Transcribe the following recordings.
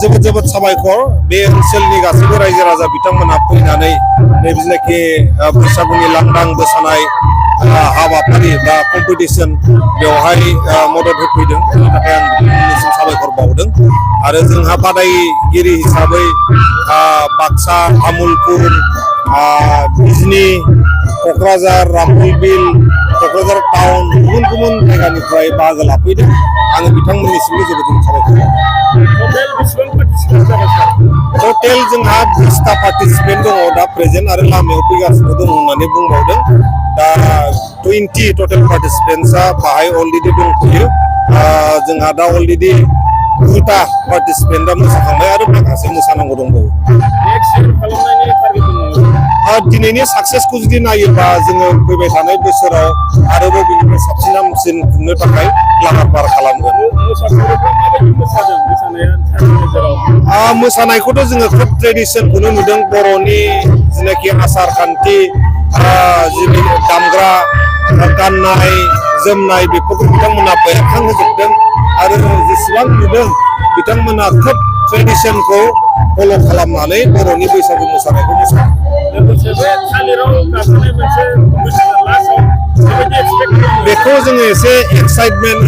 जोबोद जोबोद साबायखर बे ओनसोलनि गासैबो रायजो राजा बिथांमोनहा फैनानै नैबेखि बैसागुनि लांदां मोसानाय हाबाफारि बा कम्पिटिशन बेवहाय मदद होफैदों बेनि थाखाय आं बिथांमोननिसिम साबायखर बावदों आरो जोंहा बादायगिरि हिसाबै बाक्सा तामुलपुर बिजनी क'क्राझार रामफलबिल क'क्राझार टाउन गुबुन गुबुन जायगानिफ्राय बाहागो लाफैदों आङो बिथांमोननिसिमबो जोबोद जोबोद साबायखर टटेल जोंहा 20टा पार्टिसिपेन्ट दङ दा प्रेजेन्ट आरो लामायाव फैगासिनो दं होननानै बुंबावदों दा 20 टटेल पार्टिसिपेन्टसा बाहाय अलरेडि दंफैयो जोंहा दा अलरेडि 2टा पार्टिसिपेन्टआ मोसाखांबाय आरो माखासे मोसानांगौ दंबावो दिनैनि साक्सेसखौ जुदि नायोबा जोङो फैबाय थानाय बोसोराव आरोबाव बेनिफ्राय साबसिन हामसिन खुंनो थाखाय लाहार फाहार खालामगोन मोसानायखौथ' जोङो खोब ट्रेडिसनखौनो नुदों बर'नि जेनाखि आसार खान्थि दामग्रा गाननाय जोमनाय बेफोरखौ बिथांमोना बेरखांहोजोबदों आरो जेसेबां नुदों बिथांमोना खोब ट्रेडिसनखौ फल' खालामनानै बर'नि बैसागु मोसानायखौ मोसायो बेखौ जोङो एसे एक्साइटमेन्ट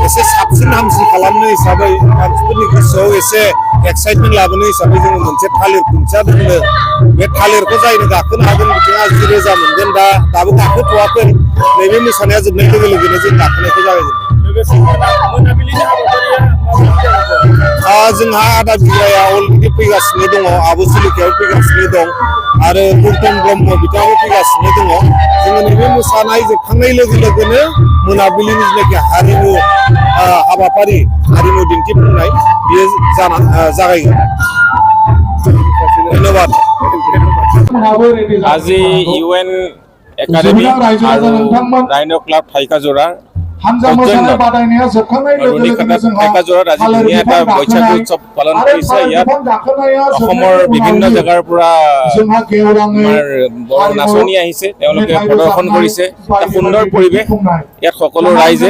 एसे साबसिन हामसिन खालामनो हिसाबै मानसिफोरनि गोसोआव एसे एक्साइटमेन्ट लाबोनो हिसाबै जोङो मोनसे थालिर खुन्थिया दोननो बे थालिरखौ जायनो गाखोनो हागोन बिथाङा 10,000 मोनगोन दाबो गाखोथ'वाखै नैबे मोसानाया जोबनाय लोगो लोगोनो जों गाखोनायखौ जागायगोन जोंहा आदा बिग्राया अलरेडि फैगासिनो दङ आबु सुलिकायाव फैगासिनो दं आरो गुरतम ब्रह्म बिथाङाबो फैगासिनो दङ जोङो नैबे मोसानाय जोबखांनाय लोगो लोगोनो मोनाबिलिनि जेनाखि हारिमु हाबाफारि हारिमु दिन्थिफुंनाय बियो जागायगोन धन्यबाद আজি ইউএন একাডেমি আৰু ৰাইন' ক্লাব থাইকাজোৰা থাইকাজোৰাত আজি ধুনীয়া এটা বৈশাগু উৎসৱ পালন কৰিছে ইয়াত অসমৰ বিভিন্ন জেগাৰ পৰা আমাৰ বড়ো নাচনি আহিছে তেওঁলোকে প্ৰদৰ্শন কৰিছে এটা সুন্দৰ পৰিৱেশ ইয়াত সকলো ৰাইজে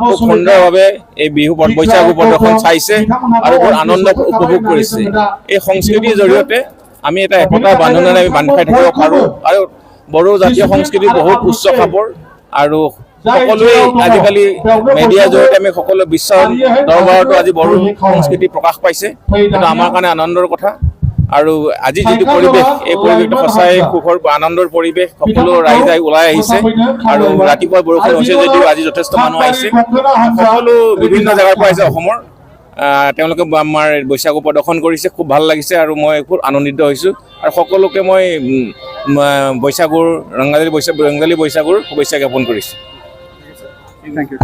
খুব সুন্দৰভাৱে এই বিহু বৈশাগু প্ৰদৰ্শন চাইছে আৰু বৰ আনন্দ উপভোগ কৰিছে এই সংস্কৃতিৰ জৰিয়তে আমি এটা একতাৰ বান্ধোনেৰে আমি বান্ধি খাই থাকিব পাৰোঁ আৰু বড়ো জাতীয় সংস্কৃতি বহুত উচ্চ খাপৰ আৰু সকলোৱে আজিকালি মিডিয়াৰ জৰিয়তে আমি সকলো বিশ্ব দৰবাৰতো আজি বড়ো সংস্কৃতি প্ৰকাশ পাইছে কিন্তু আমাৰ কাৰণে আনন্দৰ কথা আৰু আজি যিটো পৰিৱেশ এই পৰিৱেশটো সঁচাই সুখৰ আনন্দৰ পৰিৱেশ সকলো ৰাইজ ওলাই আহিছে আৰু ৰাতিপুৱা বৰষুণ হৈছে যদিও আজি যথেষ্ট মানুহ আহিছে সকলো বিভিন্ন জেগাৰ পৰা আহিছে অসমৰ তেওঁলোকে আমাৰ বৈশাগু প্ৰদৰ্শন কৰিছে খুব ভাল লাগিছে আৰু মই খুব আনন্দিত হৈছোঁ আৰু সকলোকে মই ৰঙালী বৈশাগুৰ শুভেচ্ছা জ্ঞাপন কৰিছোঁ। Thank you.